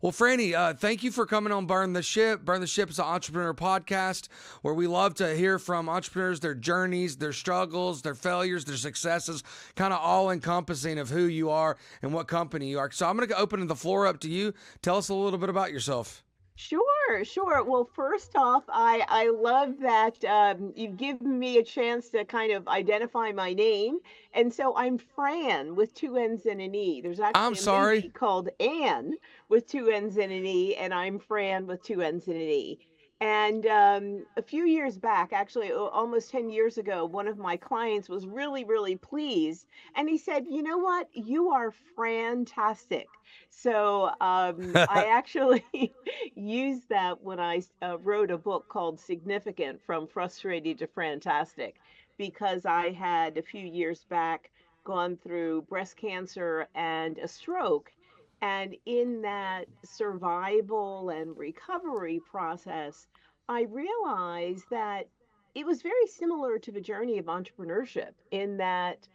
Well, Franny, thank you for coming on Burn the Ship. Burn the Ship is an entrepreneur podcast where we love to hear from entrepreneurs, their journeys, their struggles, their failures, their successes, kind of all encompassing of who you are and what company you are. So I'm going to open the floor up to you. Tell us a little bit about yourself. Sure, sure. Well, first off, I love that you've given me a chance to kind of identify my name. And so I'm Fran with two N's and an E. There's I'm actually a sorry. movie called Anne with two N's and an E, and I'm Fran with two N's and an E. And a few years back, actually almost 10 years ago, one of my clients was really, really pleased. And he said, "You know what? You are fantastic." So I actually used that when I wrote a book called Significant From Frustrated to Fantastic, because I had a few years back gone through breast cancer and a stroke. And in that survival and recovery process, I realized that it was very similar to the journey of entrepreneurship in that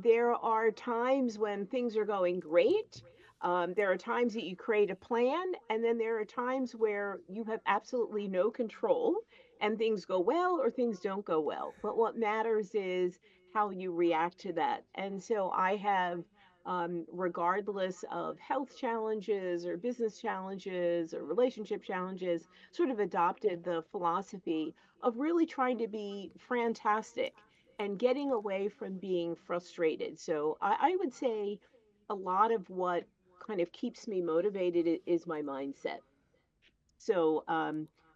there are times when things are going great. There are times that you create a plan, and then there are times where you have absolutely no control and things go well or things don't go well. But what matters is how you react to that. And so I have, regardless of health challenges or business challenges or relationship challenges, sort of adopted the philosophy of really trying to be fantastic and getting away from being frustrated. So I would say a lot of what kind of keeps me motivated is my mindset. So,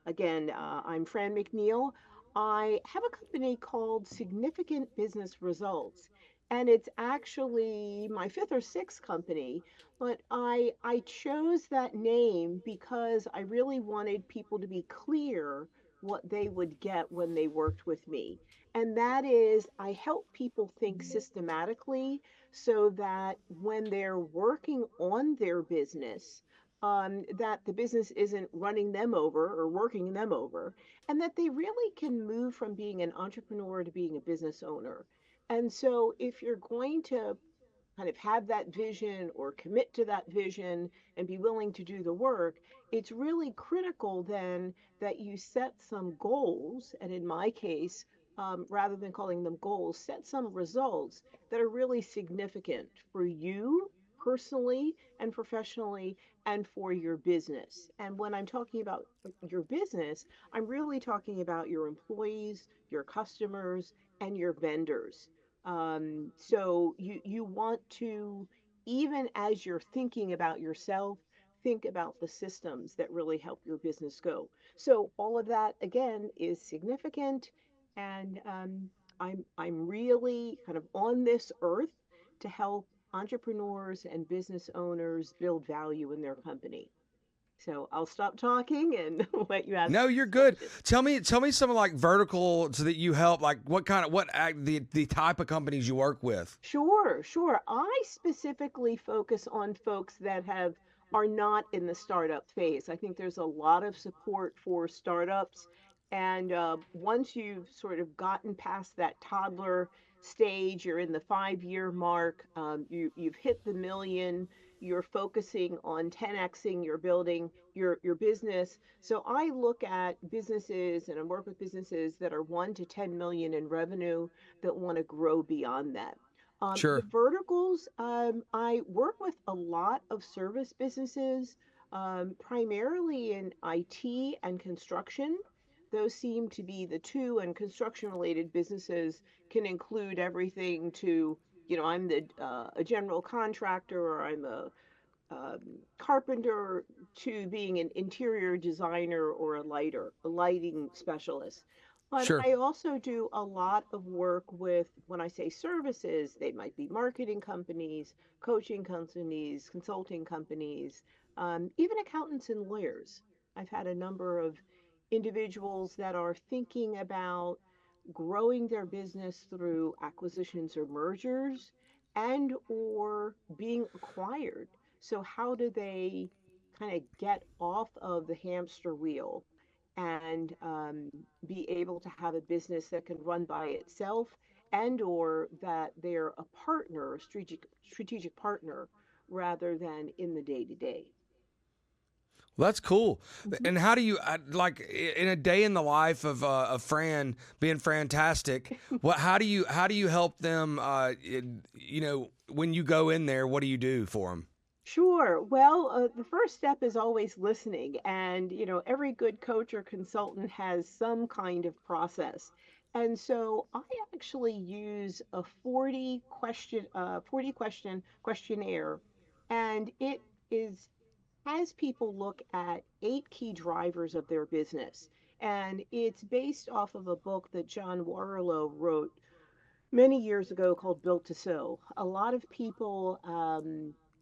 again, I'm Franne Mcneal. I have a company called Significant Business Results, and it's actually my fifth or sixth company. But I chose that name because I really wanted people to be clear what they would get when they worked with me. And that is, I help people think systematically so that when they're working on their business, that the business isn't running them over or working them over, and that they really can move from being an entrepreneur to being a business owner. And so, if you're going to kind of have that vision or commit to that vision and be willing to do the work, it's really critical then that you set some goals. And in my case, rather than calling them goals, set some results that are really significant for you personally and professionally and for your business. And when I'm talking about your business, I'm really talking about your employees, your customers, and your vendors. So you want to, even as you're thinking about yourself, think about the systems that really help your business go. So all of that again is significant, and I'm really kind of on this earth to help entrepreneurs and business owners build value in their company. So I'll stop talking and let you ask No, the you're next good. question. Tell me some of like verticals that you help. Like what kind of the type of companies you work with. Sure, sure. I specifically focus on folks that have are not in the startup phase. I think there's a lot of support for startups, and once you've sort of gotten past that toddler stage, you're in the 5 year mark. You've hit the million. You're focusing on 10xing your building, your business. So I look at businesses and I work with businesses that are 1 to 10 million in revenue that want to grow beyond that. The Sure. verticals, I work with a lot of service businesses, primarily in IT and construction. Those seem to be the two, and construction related businesses can include everything to, I'm a general contractor, or I'm a carpenter, to being an interior designer or a lighting specialist. But Sure. I also do a lot of work with, when I say services, they might be marketing companies, coaching companies, consulting companies, even accountants and lawyers. I've had a number of individuals that are thinking about growing their business through acquisitions or mergers and or being acquired. So how do they kind of get off of the hamster wheel and be able to have a business that can run by itself, and or that they're a partner, a strategic partner, rather than in the day to day. Well, that's cool. Mhm. And how do you like in a day in the life of Fran being fantastic? What how do you help them? You know, when you go in there, what do you do for them? Sure. Well, the first step is always listening. And, every good coach or consultant has some kind of process. And so I actually use a 40 question questionnaire. And it is has people look at 8 key drivers of their business. And it's based off of a book that John Warlow wrote many years ago called Built to Sew. A lot of people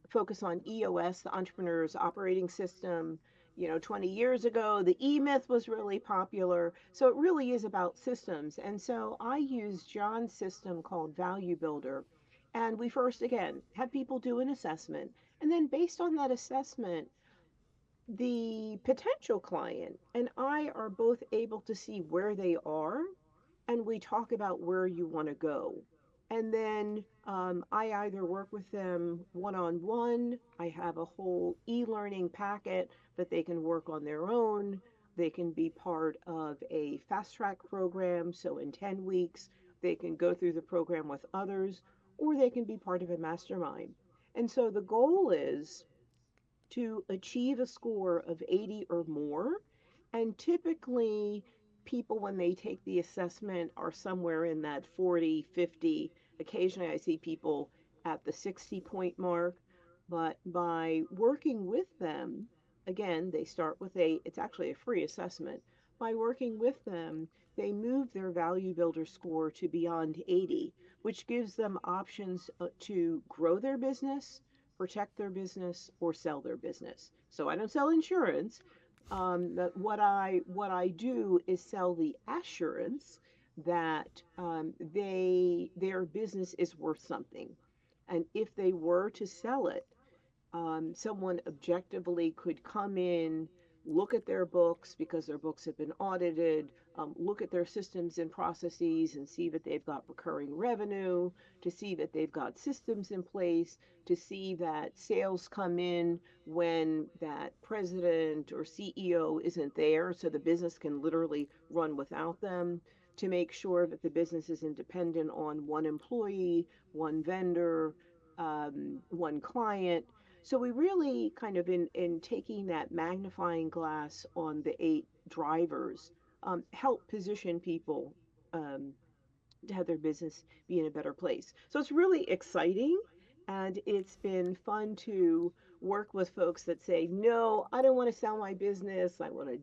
focus on EOS, the entrepreneur's operating system. 20 years ago, the E Myth was really popular. So it really is about systems. And so I use John's system called Value Builder. And we first, again, have people do an assessment. And then based on that assessment, the potential client and I are both able to see where they are, and we talk about where you want to go. And then I either work with them one on one, I have a whole e learning packet that they can work on their own. They can be part of a fast track program. So in 10 weeks, they can go through the program with others, or they can be part of a mastermind. And so the goal is to achieve a score of 80 or more. And typically, people, when they take the assessment, are somewhere in that 40, 50. Occasionally, I see people at the 60-point mark. But by working with them, again, they start with it's actually a free assessment. By working with them, they move their value builder score to beyond 80, which gives them options to grow their business, protect their business, or sell their business. So I don't sell insurance. But what I do is sell the assurance that their business is worth something, and if they were to sell it, someone objectively could come in, look at their books because their books have been audited, look at their systems and processes and see that they've got recurring revenue, to see that they've got systems in place, to see that sales come in when that president or CEO isn't there, so the business can literally run without them, to make sure that the business isn't dependent on one employee, one vendor, one client. So we really kind of in taking that magnifying glass on the 8 drivers, help position people um, to have their business be in a better place. So it's really exciting, and it's been fun to work with folks that say, no, I don't want to sell my business. I want to,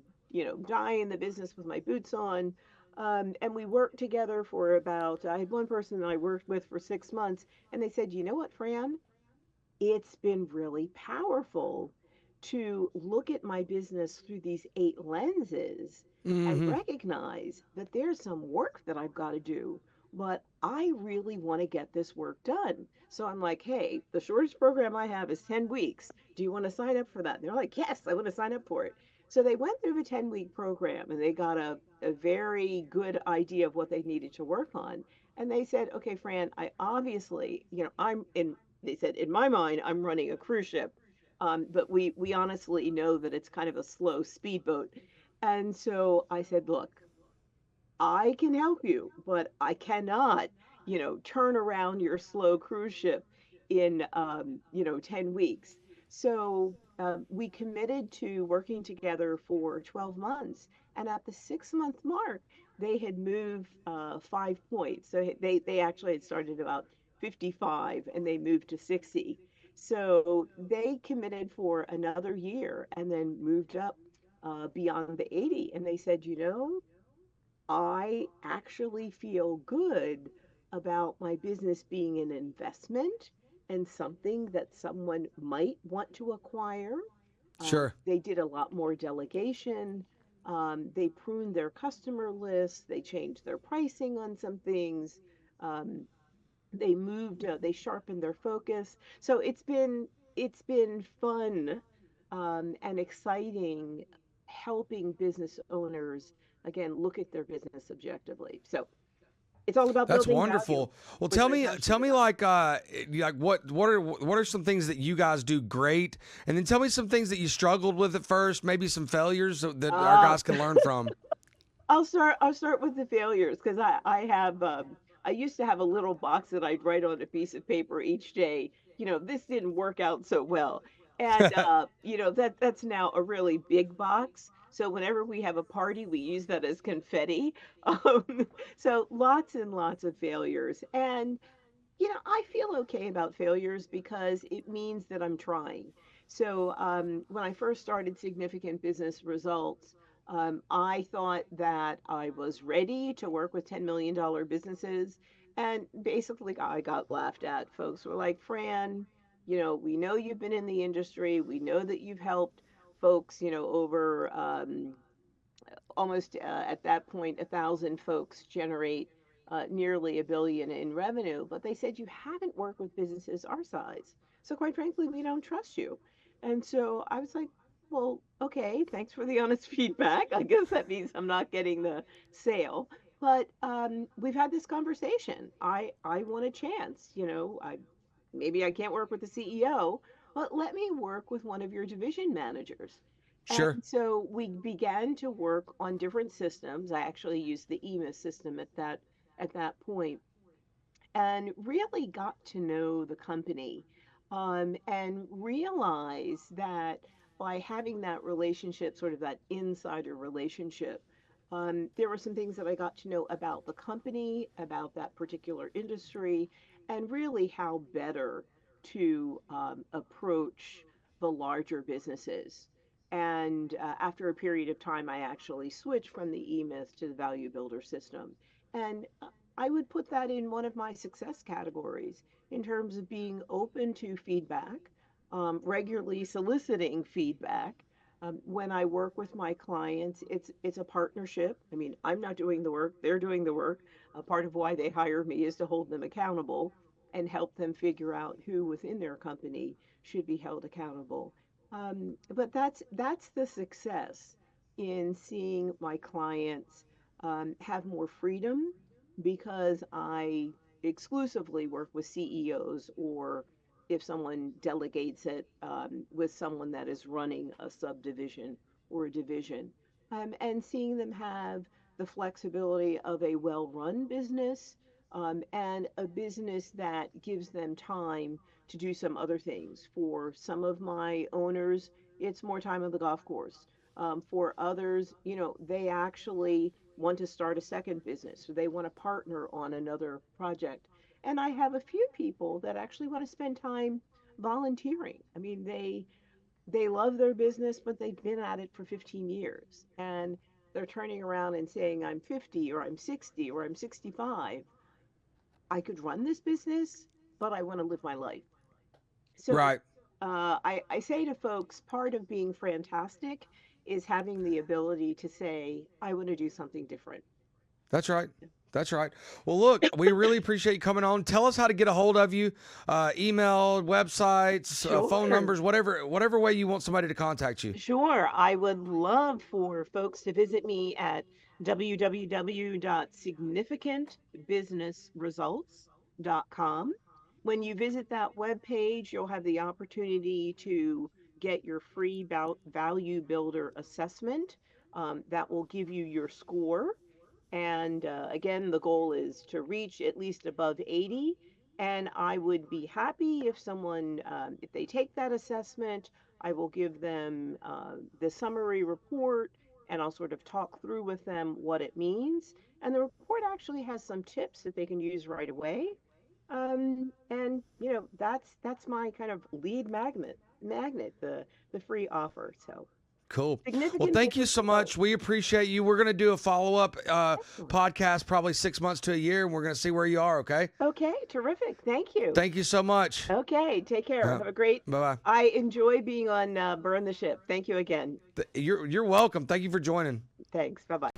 die in the business with my boots on. And we worked together for I had one person that I worked with for 6 months, and they said, you know what, Fran? It's been really powerful to look at my business through these 8 lenses and Mm-hmm. recognize that there's some work that I've got to do, but I really want to get this work done. So I'm like, hey, the shortest program I have is 10 weeks. Do you want to sign up for that? And they're like, yes, I want to sign up for it. So they went through the 10-week program and they got a very good idea of what they needed to work on. And they said, okay, Fran, I obviously, they said, in my mind, I'm running a cruise ship. But we honestly know that it's kind of a slow speedboat. And so I said, look, I can help you, but I cannot, turn around your slow cruise ship in, 10 weeks. So we committed to working together for 12 months. And at the 6 month mark, they had moved 5 points. So they actually had started about 55 and they moved to 60. So they committed for another year and then moved up beyond the 80. And they said, I actually feel good about my business being an investment and something that someone might want to acquire. Sure. They did a lot more delegation. They pruned their customer list. They changed their pricing on some things. Um, they sharpened their focus. So it's been fun and exciting helping business owners again look at their business objectively. So It's all about That's building value, wonderful. Well, which tell I'm me, passionate about. like what are some things that you guys do great, and then tell me some things that you struggled with at first, maybe some failures that our Uh, guys can learn from. I'll start with the failures because I used to have a little box that I'd write on a piece of paper each day. This didn't work out so well, and that's now a really big box. So whenever we have a party, we use that as confetti. So lots and lots of failures, and I feel okay about failures because it means that I'm trying. So, when I first started Significant Business Results, I thought that I was ready to work with $10 million businesses. And basically, I got laughed at. Folks were like, Fran, we know you've been in the industry. We know that you've helped folks, over almost at that point 1,000 folks generate nearly $1 billion in revenue, but they said you haven't worked with businesses our size, so quite frankly we don't trust you. And so I was like, well, okay, thanks for the honest feedback. I guess that means I'm not getting the sale, but we've had this conversation. I want a chance. I maybe I can't work with the CEO, but let me work with one of your division managers. Sure. And so we began to work on different systems. I actually used the EMIS system at that point, and really got to know the company, and realize that by having that relationship, sort of that insider relationship, there were some things that I got to know about the company, about that particular industry, and really how better to approach the larger businesses. And after a period of time, I actually switched from the eMyth to the Value Builder system. And I would put that in one of my success categories in terms of being open to feedback, regularly soliciting feedback. When I work with my clients, it's a partnership. I mean, I'm not doing the work; they're doing the work. A part of why they hire me is to hold them accountable and help them figure out who within their company should be held accountable. But that's the success in seeing my clients have more freedom because I exclusively work with CEOs, or if someone delegates it, with someone that is running a subdivision or a division, and seeing them have the flexibility of a well run business, and a business that gives them time to do some other things. For some of my owners, it's more time on the golf course. For others, they actually want to start a second business, or they want to partner on another project. And I have a few people that actually want to spend time volunteering. I mean, they love their business, but they've been at it for 15 years, and they're turning around and saying, I'm 50 or I'm 60 or I'm 65. I could run this business, but I want to live my life. So Right. I say to folks, part of being fantastic is having the ability to say, I want to do something different. That's right. That's right. Well, look, we really appreciate you coming on. Tell us how to get a hold of you, email, websites, phone Sure. numbers, whatever way you want somebody to contact you. Sure. I would love for folks to visit me at www.significantbusinessresults.com. When you visit that webpage, you'll have the opportunity to get your free value builder assessment, that will give you your score. And again, the goal is to reach at least above 80. And I would be happy if someone, if they take that assessment, I will give them the summary report, and I'll sort of talk through with them what it means. And the report actually has some tips that they can use right away. And that's my kind of lead magnet, the free offer. So Cool. Well, significant thank you business so much. results. We appreciate you. We're going to do a follow up Excellent. podcast probably 6 months to a year, and we're going to see where you are. Okay. Okay, terrific. Thank you. Thank you so much. Okay, take care. Have a great. Bye bye. I enjoy being on Burn the Ship. Thank you again. You're welcome. Thank you for joining. Thanks. Bye bye.